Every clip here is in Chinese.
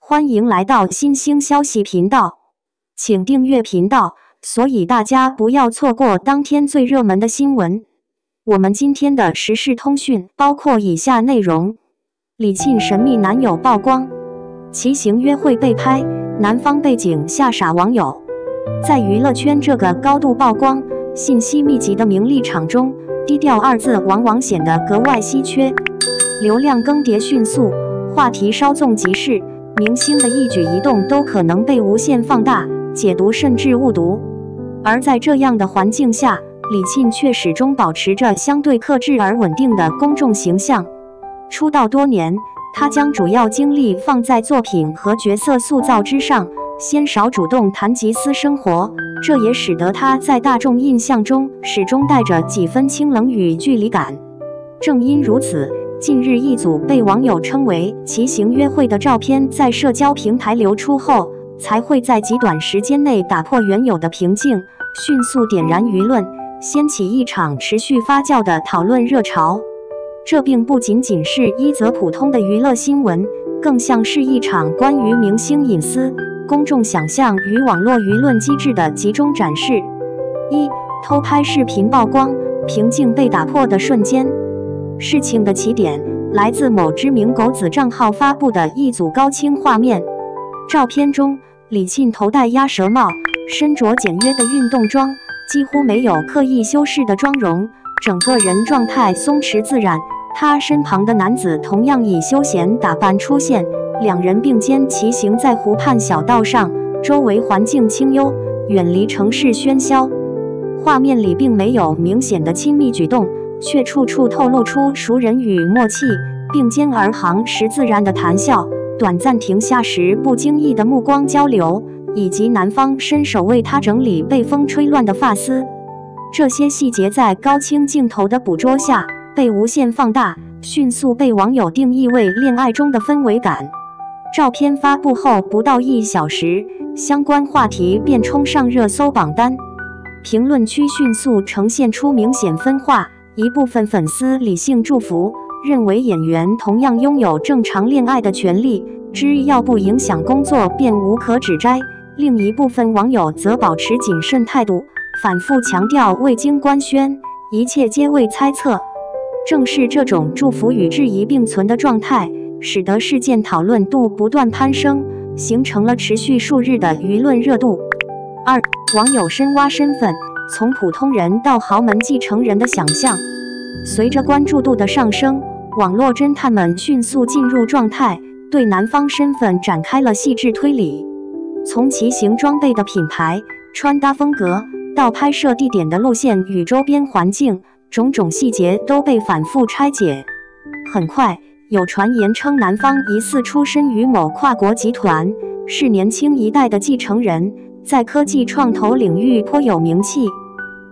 歡迎來到新興消息頻道，請訂閱頻道，所以大家不要錯過當天最熱門的新聞。我們今天的時事通訊包括以下內容：李沁神秘男友曝光，奇行約會被拍，男方背景嚇傻網友。在娛樂圈這個高度曝光、信息密集的名利場中，低調二字往往顯得格外稀缺。流量更迭迅速，話題稍縱即逝，明星的一舉一動都可能被無限放大、解讀甚至誤讀。而在這樣的環境下，李沁卻始終保持着相對克制而穩定的公眾形象。出道多年，她將主要精力放在作品和角色塑造之上，鮮少主動談及私生活，這也使得她在大眾印象中始終帶着幾分清冷與距離感。正因如此，近日一組被網友稱為奇行約會的照片在社交平台流出後，才會在極短時間內打破原有的平靜，迅速點燃輿論，掀起一場持續發酵的討論熱潮。這並不僅僅是一則普通的娛樂新聞，更像是一場關於明星隱私、公眾想象與網絡輿論機制的集中展示。偷拍視頻曝光，平靜被打破的瞬間。事情的起點來自某知名狗子賬號發布的一組高清畫面。照片中，李沁頭戴鴨舌帽，身着簡約的運動裝，幾乎沒有刻意修飾的妝容，整個人狀態鬆弛自然。他身旁的男子同樣以休閒打扮出現，兩人並肩騎行在湖畔小道上，周圍環境清幽，遠離城市喧囂。畫面裡並沒有明顯的親密舉動，卻處處透露出熟人與默契，並肩而行時自然的談笑，短暫停下時不經意的目光交流，以及男方伸手為她整理被風吹亂的髮絲。這些細節在高清鏡頭的捕捉下被無限放大，迅速被網友定義為戀愛中的氛圍感。照片發布後不到1小時，相關話題便衝上熱搜榜單，評論區迅速呈現出明顯分化。一部分粉絲理性祝福，認為演員同樣擁有正常戀愛的權利，只要不影響工作便無可指摘。另一部分網友則保持謹慎態度，反覆強調未經官宣，一切皆為猜測。正是這種祝福與質疑並存的狀態，使得事件討論度不斷攀升，形成了持續數日的輿論熱度。網友深挖身份，從普通人到豪門繼承人的想象。隨着關注度的上升，網絡偵探們迅速進入狀態，對男方身份展開了細緻推理。從騎行裝備的品牌、穿搭風格，到拍攝地點的路線與周邊環境，種種細節都被反覆拆解。很快，有傳言稱男方疑似出身於某跨國集團，是年輕一代的繼承人，在科技創投領域頗有名氣。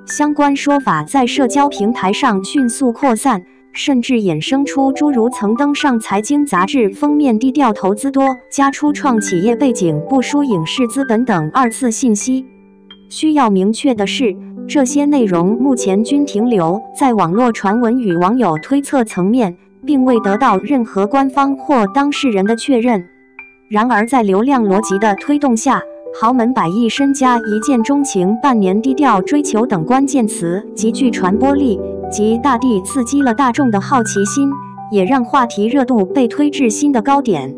相關說法在社交平台上迅速擴散，甚至衍生出諸如曾登上財經雜誌封面、低調投資多、家初創企業背景不輸影視資本等二次信息。需要明確的是，這些內容目前均停留在網絡傳聞與網友推測層面，並未得到任何官方或當事人的確認。然而在流量邏輯的推動下，豪門100億身家、一見鍾情、半年低調追求等關鍵詞極具傳播力，及大地刺激了大眾的好奇心，也讓話題熱度被推至新的高點。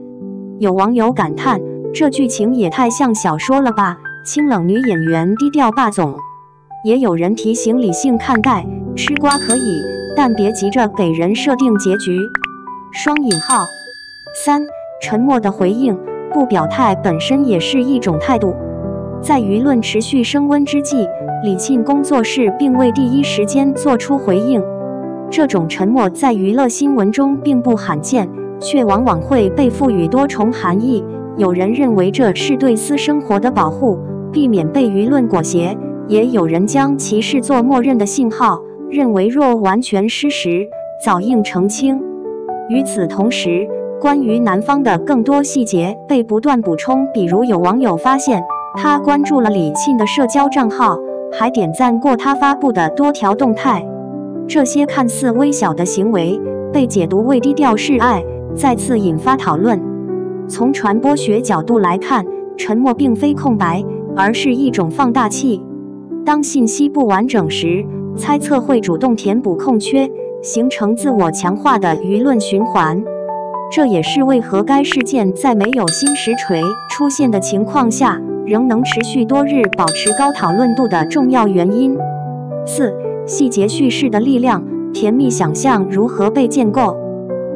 有網友感嘆，這劇情也太像小說了吧，清冷女演員低調霸總。也有人提醒理性看待，吃瓜可以，但別急着給人設定結局。沉默的回應，不表態本身也是一種態度。在輿論持續升溫之際，李沁工作室並未第一時間做出回應。這種沉默在娛樂新聞中並不罕見，卻往往會被賦予多重含義。有人認為這是對私生活的保護，避免被輿論裹挾；也有人將其視作默認的信號，認為若完全失實，早應澄清。與此同時，關於男方的更多細節被不斷補充，比如有網友發現他關注了李沁的社交賬號，還點讚過他發布的多條動態。這些看似微小的行為被解讀為低調示愛，再次引發討論。從傳播學角度來看，沉默並非空白，而是一種放大器。當信息不完整時，猜測會主動填補空缺，形成自我強化的輿論循環。這也是為何該事件在沒有新實錘出現的情況下，仍能持續多日保持高討論度的重要原因。4. 細節敘事的力量，甜蜜想象如何被建構。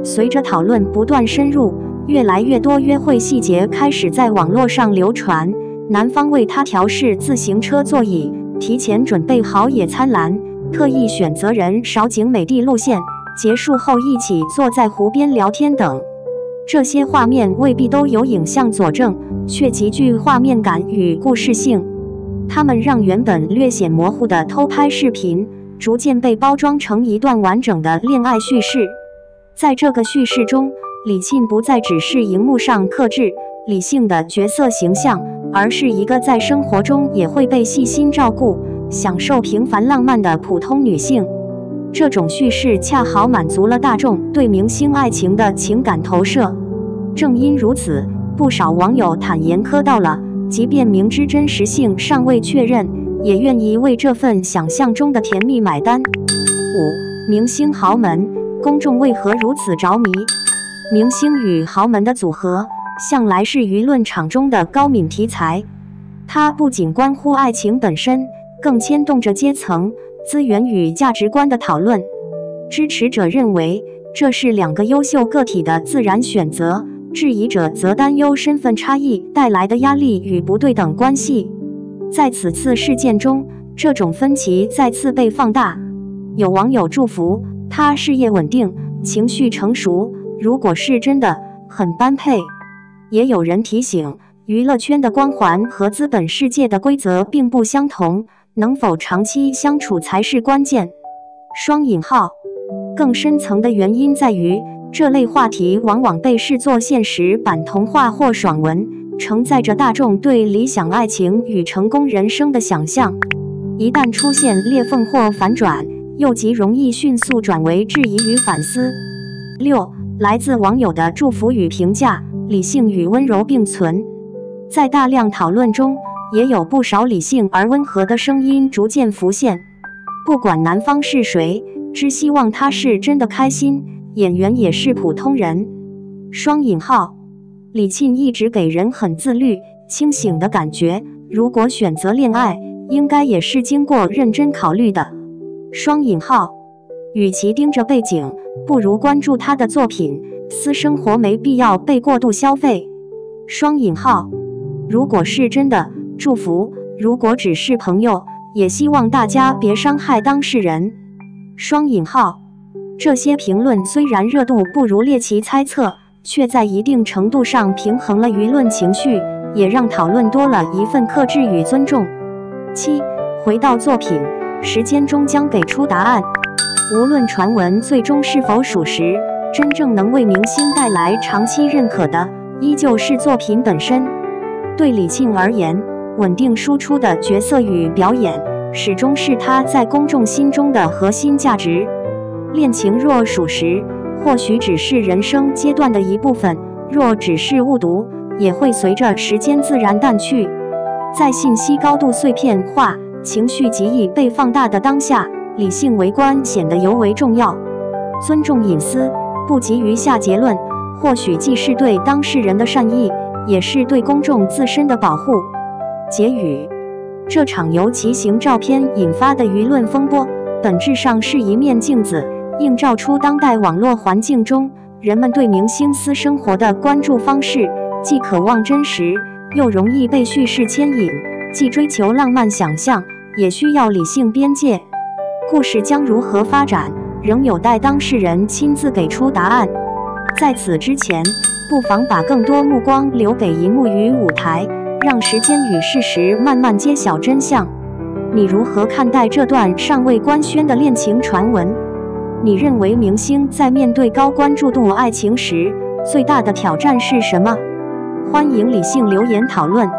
隨着討論不斷深入，越來越多約會細節開始在網絡上流傳。男方為她調試自行車座椅，提前準備好野餐籃，特意選擇人少景美地路線，結束後一起坐在湖邊聊天等。這些畫面未必都有影像佐證，卻極具畫面感與故事性。它們讓原本略顯模糊的偷拍視頻，逐漸被包裝成一段完整的戀愛敘事。在這個敘事中，李沁不再只是熒幕上客製理性的角色形象，而是一個在生活中也會被細心照顧、享受平凡浪漫的普通女性。這種敘事恰好滿足了大眾對明星愛情的情感投射。正因如此，不少網友坦言磕到了，即便明知真實性尚未確認，也願意為這份想象中的甜蜜買單。5. 明星豪門，公眾為何如此着迷？明星與豪門的組合，向來是輿論場中的高敏題材。它不僅關乎愛情本身，更牽動着階層、資源與價值觀的討論。支持者認為，這是兩個優秀個體的自然選擇。質疑者則擔憂身份差異帶來的壓力與不對等關係。在此次事件中，這種分歧再次被放大。有網友祝福他事業穩定，情緒成熟，如果是真的，很般配。也有人提醒，娛樂圈的光環和資本世界的規則並不相同，能否長期相處才是關鍵。雙引號，更深層的原因在於，這類話題往往被視作現實版童話或爽文，承載着大眾對理想愛情與成功人生的想象。一旦出現裂縫或反轉，又極容易迅速轉為質疑與反思。6. 來自網友的祝福與評價，理性與溫柔並存。在大量討論中，也有不少理性而溫和的聲音逐漸浮現。不管男方是誰，只希望他是真的開心。演員也是普通人。雙引號，李沁一直給人很自律、清醒的感覺，如果選擇戀愛，應該也是經過認真考慮的。雙引號，與其盯着背景，不如關注他的作品，私生活沒必要被過度消費。雙引號，如果是真的，祝福；如果只是朋友，也希望大家別傷害當事人。雙引號。這些評論雖然熱度不如獵奇猜測，卻在一定程度上平衡了輿論情緒，也讓討論多了一份克制與尊重。7. 回到作品，時間終將給出答案。無論傳聞最終是否屬實，真正能為明星帶來長期認可的，依舊是作品本身。對李沁而言，穩定輸出的角色與表演，始終是她在公眾心中的核心價值。戀情若屬實，或許只是人生階段的一部分；若只是誤讀，也會隨着時間自然淡去。在信息高度碎片化、情緒極易被放大的當下，理性為觀顯得尤為重要。尊重隱私，不急於下結論，或許既是對當事人的善意，也是對公眾自身的保護。結語：這場由奇形照片引發的輿論風波，本質上是一面鏡子，映照出當代網絡環境中人們對明星私生活的關注方式，既渴望真實，又容易被敘事牽引；既追求浪漫想象，也需要理性邊界。故事將如何發展，仍有待當事人親自給出答案。在此之前，不妨把更多目光留給熒幕與舞台，讓時間與事實慢慢揭曉真相。你如何看待這段尚未官宣的戀情傳聞？你認為明星在面對高關注度愛情時，最大的挑戰是什麼？歡迎理性留言討論。